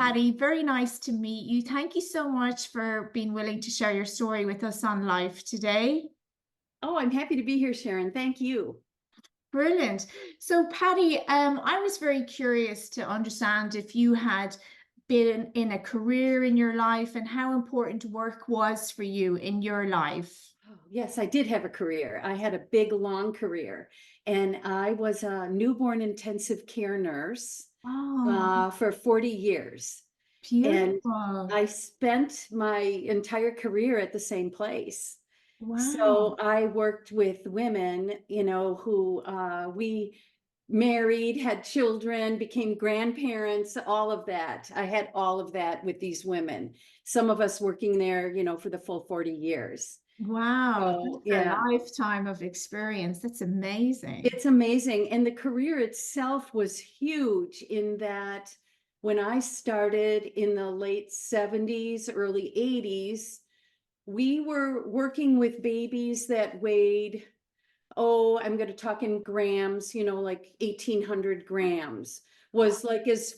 Patty, very nice to meet you. Thank you so much for being willing to share your story with us on Life today. Oh, I'm happy to be here, Sharon. Thank you. Brilliant. So, Patty, I was very curious to understand if you had been in a career in your life and how important work was for you in your life. Oh, yes, I did have a career. I had a big, long career, and I was a newborn intensive care nurse Oh, for 40 years. And beautiful. I spent my entire career at the same place. Wow. So I worked with women, who we married, had children, became grandparents, all of that. I had all of that with these women. Some of us working there, for the full 40 years. Wow. So, That's a yeah, lifetime of experience. That's amazing. it's amazing. And the career itself was huge in that when I started in the late 70s, early 80s, we were working with babies that weighed, oh, I'm going to talk in grams, like 1,800 grams was like as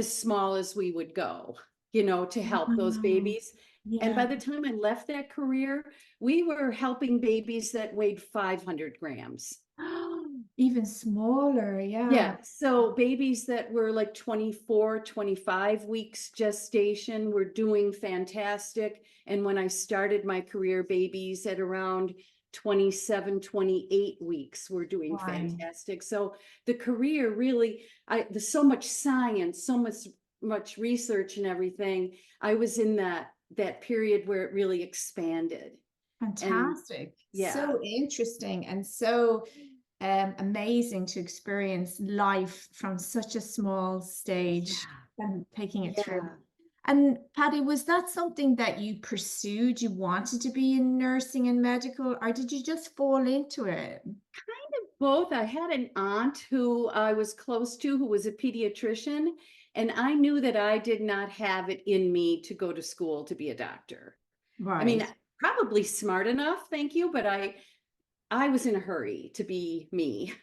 small as we would go, to help those Wow. babies. And Yeah. by the time I left that career, we were helping babies that weighed 500 grams. Even smaller. Yeah. Yeah, so babies that were like 24, 25 weeks gestation were doing fantastic. And when I started my career, babies at around 27, 28 weeks were doing Right. fantastic. So the career really, there's so much science, so much research and everything. I was in that period where it really expanded. And Fantastic. yeah, So interesting and so amazing to experience life from such a small stage yeah, and taking it through. yeah. And Patty, was that something that you pursued? You wanted to be in nursing and medical, or did you just fall into it? Both. I had an aunt who I was close to who was a pediatrician, and I knew that I did not have it in me to go to school to be a doctor. I mean, Right. probably smart enough, thank you, but I was in a hurry to be me.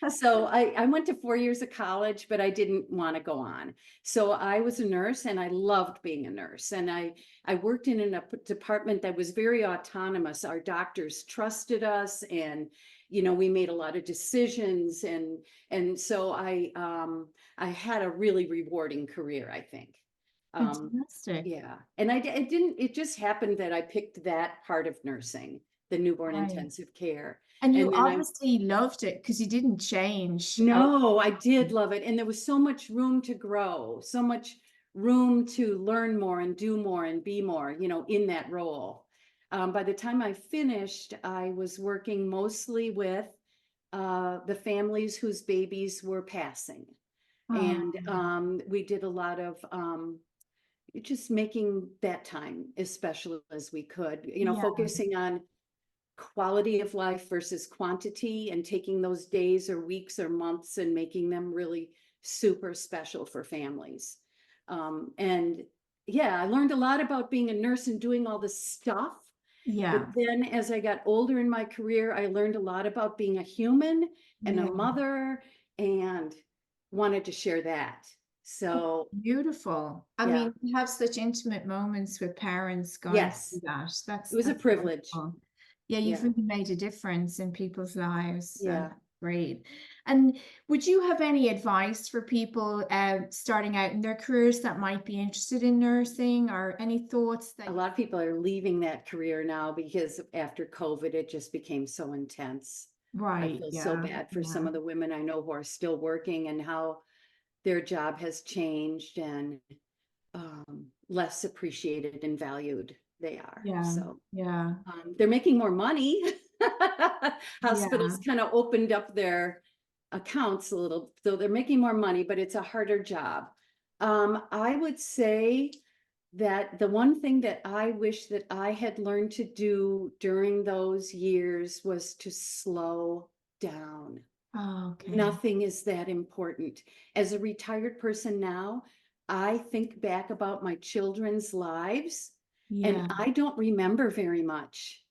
So I went to 4 years of college, but I didn't want to go on. So I was a nurse and I loved being a nurse. And I worked in a department that was very autonomous. Our doctors trusted us and we made a lot of decisions and so I had a really rewarding career, I think. Um, Fantastic. yeah. And it didn't, it just happened that I picked that part of nursing, the newborn Right. intensive care. And you And then obviously loved it because you didn't change. Oh, no, I did love it. And there was so much room to grow, so much room to learn more and do more and be more, in that role. By the time I finished, I was working mostly with the families whose babies were passing. And oh, we did a lot of just making that time as special as we could, yeah. focusing on quality of life versus quantity and taking those days or weeks or months and making them really super special for families. And yeah, I learned a lot about being a nurse and doing all this stuff. But Yeah. then as I got older in my career, I learned a lot about being a human and a Yeah. mother and wanted to share that. That's So beautiful. I yeah, mean, you have such intimate moments with parents going through yes, that. it was a That's privilege. wonderful. Yeah, you've Yeah, really made a difference in people's lives, and yeah. that's great. And would you have any advice for people starting out in their careers that might be interested in nursing, or any thoughts A that you? lot of people are leaving that career now because after COVID, it just became so intense. I Right. feel so Yeah. bad for some Yeah. of the women I know who are still working and how their job has changed and less appreciated and valued they are. Yeah. So Yeah. they're making more money. Yeah. Hospitals kind of opened up their accounts a little, so they're making more money, but it's a harder job. I would say that the one thing that I wish that I had learned to do during those years was to slow down. Oh, okay. Nothing is that important. As a retired person now, I think back about my children's lives and Yeah. I don't remember very much.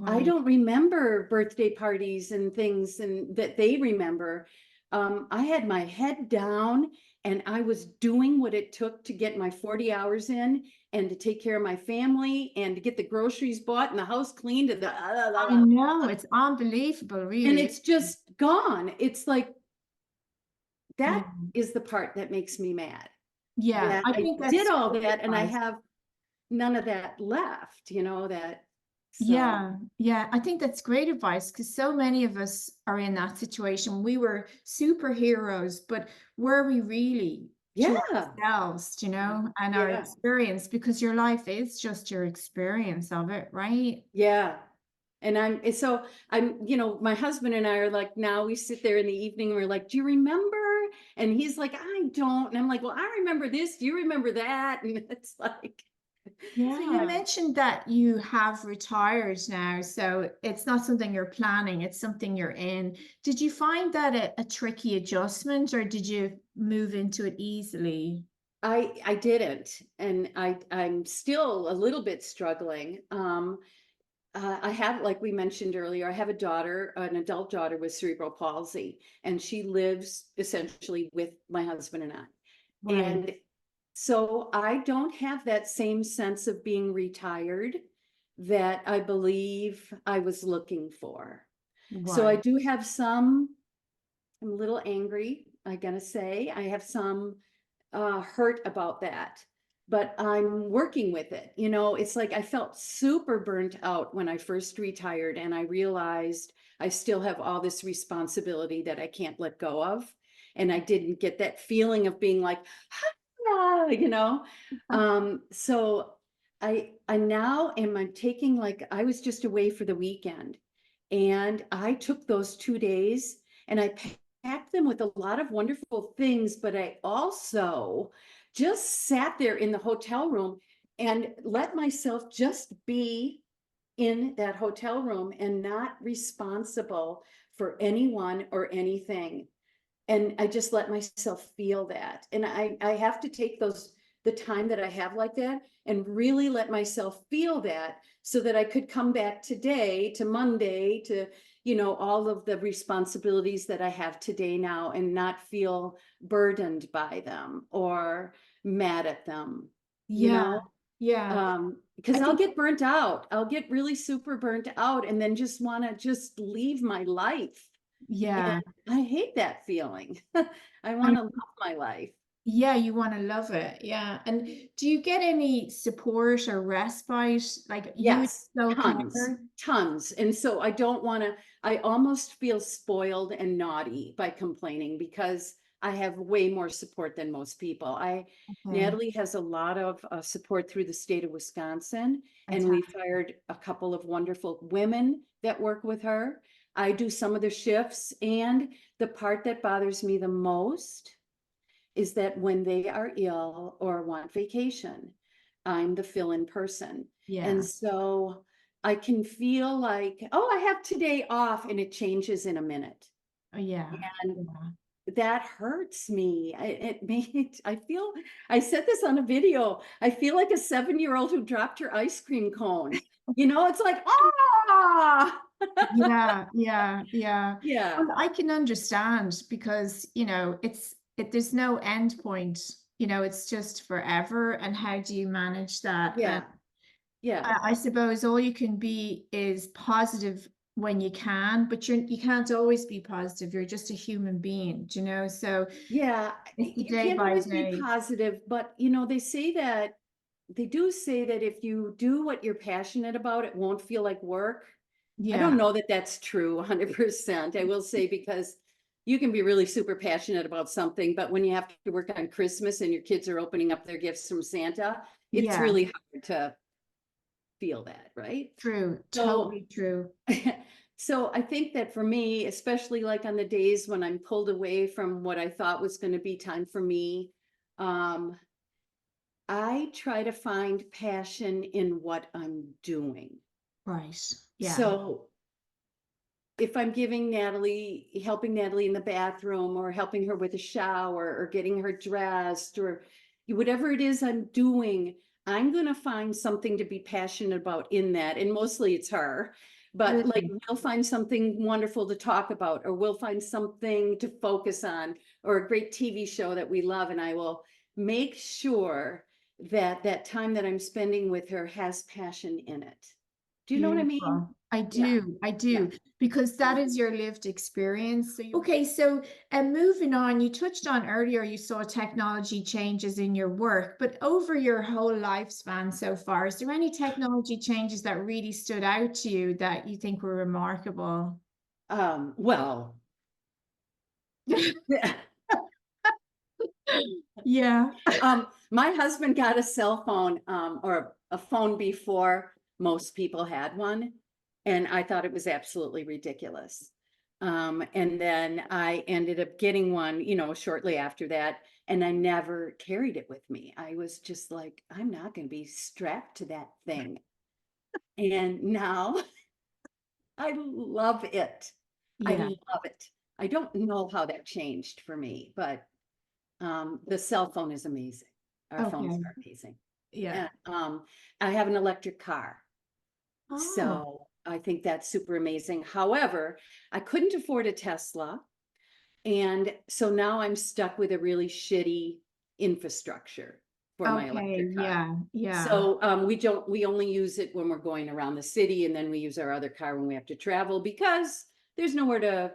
I Right. don't remember birthday parties and things and that they remember. I had my head down and I was doing what it took to get my 40 hours in and to take care of my family and to get the groceries bought and the house cleaned and I know, it's unbelievable, and really. it's just gone. It's like Yeah. that is the part that makes me mad. Yeah, That I I think did that's all great that and I advice. have none of that left, that so Yeah, yeah, I think that's great advice because so many of us are in that situation. We were superheroes, but were we really to yeah. ourselves, and our Yeah. experience? Because your life is just your experience of it, right? Yeah. And so my husband and I are like, now we sit there in the evening and we're like, do you remember? And he's like, I don't. And I'm like, well, I remember this. Do you remember that? And it's like, So you yeah, mentioned that you have retired now, so it's not something you're planning, it's something you're in. Did you find that a tricky adjustment, or did you move into it easily? I didn't. And I'm still a little bit struggling. I have, like we mentioned earlier, I have a daughter, an adult daughter with cerebral palsy, and she lives essentially with my husband and I. Right, And so I don't have that same sense of being retired that I believe I was looking for. So I right. do have some, I'm a little angry, I gotta say. I have some hurt about that, but I'm working with it. It's like I felt super burnt out when I first retired, and I realized I still have all this responsibility that I can't let go of. And I didn't get that feeling of being like, ah, so I now am I'm taking, like, I was just away for the weekend, and I took those 2 days and I packed them with a lot of wonderful things, but I also just sat there in the hotel room and let myself just be in that hotel room and not responsible for anyone or anything. And I just let myself feel that. And I have to take the time that I have like that and really let myself feel that so that I could come back today to Monday to, all of the responsibilities that I have today now and not feel burdened by them or mad at them, you Yeah, know? yeah. I Because I'll think, get burnt out. I'll get really super burnt out and then just want to just leave my life. yeah. And I hate that feeling. I want I to love my life. Yeah, you want to love it. Yeah. And do you get any support or respite? Like you and Yes, self tons, care? tons. And so I don't want to, I almost feel spoiled and naughty by complaining because I have way more support than most people. Okay. Natalie has a lot of support through the state of Wisconsin, and we've Fantastic. hired a couple of wonderful women that work with her. I do some of the shifts, and the part that bothers me the most is that when they are ill or want vacation, I'm the fill-in person. And Yeah. so I can feel like, oh, I have today off, and it changes in a minute. Oh, yeah. And Yeah. that hurts me. I said this on a video. I feel like a 7-year-old who dropped her ice cream cone. It's like, ah, Yeah. Yeah. Yeah. yeah, Well, I can understand because, there's no end point, it's just forever. And how do you manage that? And yeah, yeah. I suppose all you can be is positive when you can, but you can't always be positive. You're just a human being, So Yeah, it's the you day can't by always be day. positive, but they do say that if you do what you're passionate about, it won't feel like work. I don't Yeah. know that that's true 100%. I will say, because you can be really super passionate about something, but when you have to work on Christmas and your kids are opening up their gifts from Santa, it's Yeah. really hard to feel that, right? True. So Totally true. so I think that for me, especially like on the days when I'm pulled away from what I thought was going to be time for me, um, I try to find passion in what I'm doing. Right. Yeah. So if I'm helping Natalie in the bathroom or helping her with a shower or getting her dressed or whatever it is I'm doing, I'm going to find something to be passionate about in that. And mostly it's her. but like Brilliant. we'll find something wonderful to talk about, or we'll find something to focus on, or a great TV show that we love, and I will make sure that that time that I'm spending with her has passion in it. Do you know what I mean? Beautiful. I Yeah, do, I yeah. do, because that is your lived experience. So okay, so moving on, you touched on earlier you saw technology changes in your work, but over your whole lifespan so far, is there any technology changes that really stood out to you that you think were remarkable? Well, Yeah. my husband got a cell phone, or a phone before most people had one, and I thought it was absolutely ridiculous. And then I ended up getting one, shortly after that, and I never carried it with me. I was just like, I'm not going to be strapped to that thing. And now I love it. I Yeah. love it. I don't know how that changed for me, but the cell phone is amazing. Our phones Okay. are amazing. Yeah. And I have an electric car. Oh, So I think that's super amazing. However, I couldn't afford a Tesla. And so now I'm stuck with a really shitty infrastructure for my okay. electric car. Yeah. Yeah. So we only use it when we're going around the city, and then we use our other car when we have to travel because there's nowhere to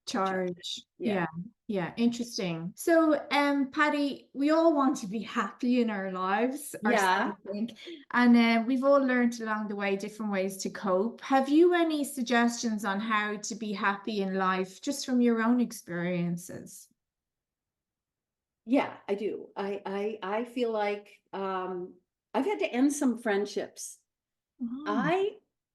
charge it. Charge. Yeah. Yeah. Yeah. Interesting. So, Patty, we all want to be happy in our lives, ourselves, Yeah. I think. And we've all learned along the way different ways to cope. Have you any suggestions on how to be happy in life just from your own experiences? Yeah, I do. I feel like I've had to end some friendships. Oh, I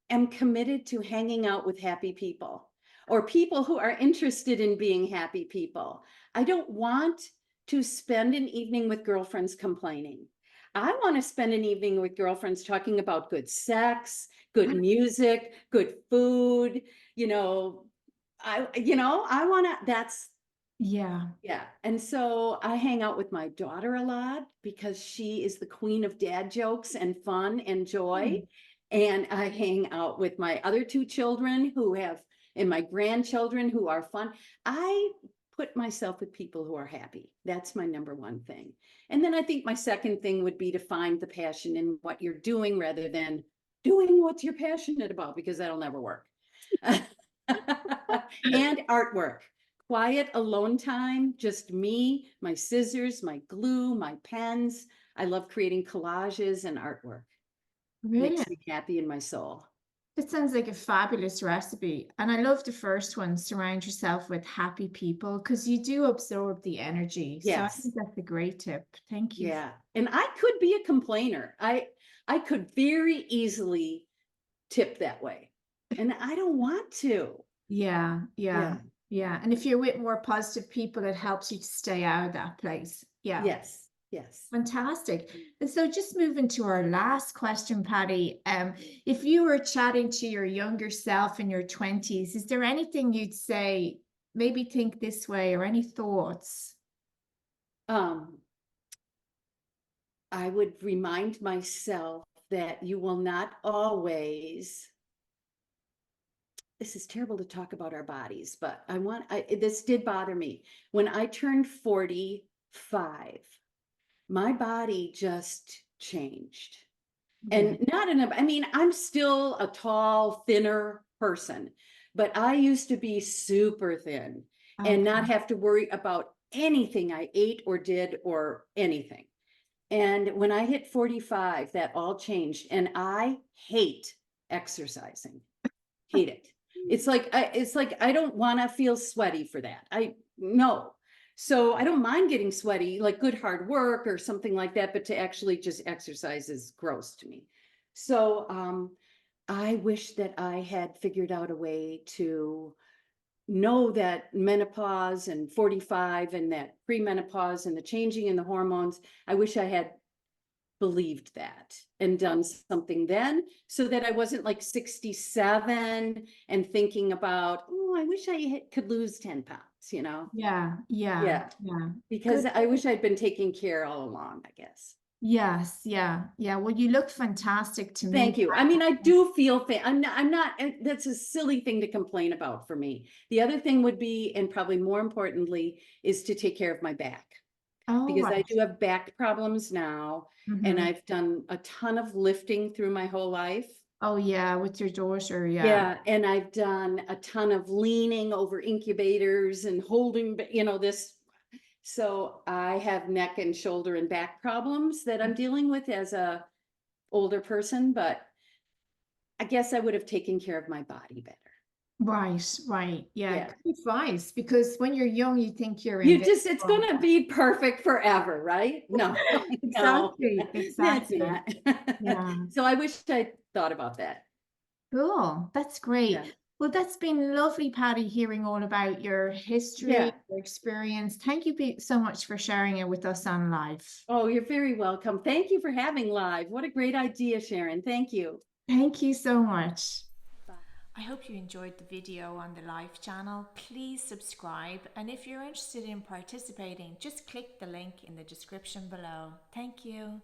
am committed to hanging out with happy people, or people who are interested in being happy people. I don't want to spend an evening with girlfriends complaining. I want to spend an evening with girlfriends talking about good sex, good music, good food, you know, I want to, yeah. yeah. And so I hang out with my daughter a lot because she is the queen of dad jokes and fun and joy. Hmm. And I hang out with my other two children and my grandchildren who are fun. I put myself with people who are happy. That's my number one thing. And then I think my second thing would be to find the passion in what you're doing rather than doing what you're passionate about, because that'll never work. And artwork. Quiet alone time, just me, my scissors, my glue, my pens. I love creating collages and artwork. Makes Brilliant. me happy in my soul. It sounds like a fabulous recipe. And I love the first one, surround yourself with happy people, because you do absorb the energy. So I Yes. think that's a great tip. Thank you. Yeah. And I could be a complainer. I could very easily tip that way. And I don't want to. Yeah, yeah, Yeah. yeah. And if you're with more positive people, it helps you to stay out of that place. Yeah. Yes. Yes. Fantastic. And so just moving to our last question, Patty, if you were chatting to your younger self in your 20s, is there anything you'd say, maybe think this way, or any thoughts? Um, I would remind myself that you will not always, this is terrible to talk about our bodies, but this did bother me. When I turned 45, my body just changed. Yeah. And not in I mean, I'm still a tall, thinner person, but I used to be super thin and not Okay. have to worry about anything I ate or did or anything. And when I hit 45, that all changed. And I hate exercising. Hate it. It's like I don't want to feel sweaty for that. I no. So I don't mind getting sweaty, like good hard work or something like that, but to actually just exercise is gross to me. So I wish that I had figured out a way to know that menopause and 45 and that premenopause and the changing in the hormones. I wish I had believed that and done something then, so that I wasn't like 67 and thinking about, oh, I wish I could lose 10 pounds. Yeah, yeah, Yeah, yeah. because Good. I wish I'd been taking care all along, I guess. Yes, yeah, yeah. Well, you look fantastic to me, Thank you. I mean, I Patty. do feel I'm not, that's a silly thing to complain about for me. The other thing would be, and probably more importantly, is to take care of my back Oh, because I right. do have back problems now. And Hmm. I've done a ton of lifting through my whole life. Oh, yeah, with your daughter, yeah. Yeah. And I've done a ton of leaning over incubators and holding, this. So I have neck and shoulder and back problems that I'm dealing with as a older person, but I guess I would have taken care of my body better. Right, right. Yeah, Yeah. good advice. Because when you're young, you think you're It's invincible. gonna be perfect forever, right? No, no, Exactly, that's exactly. not. Yeah. So I wish I thought about that. Cool. That's Yeah. great. Well, that's been lovely, Patty, hearing all about your history, Yeah. your experience. Thank you so much for sharing it with us on live. Oh, you're very welcome. Thank you for having live. What a great idea, Sharon. Thank you. Thank you so much. Bye. I hope you enjoyed the video on the live channel. Please subscribe. And if you're interested in participating, just click the link in the description below. Thank you.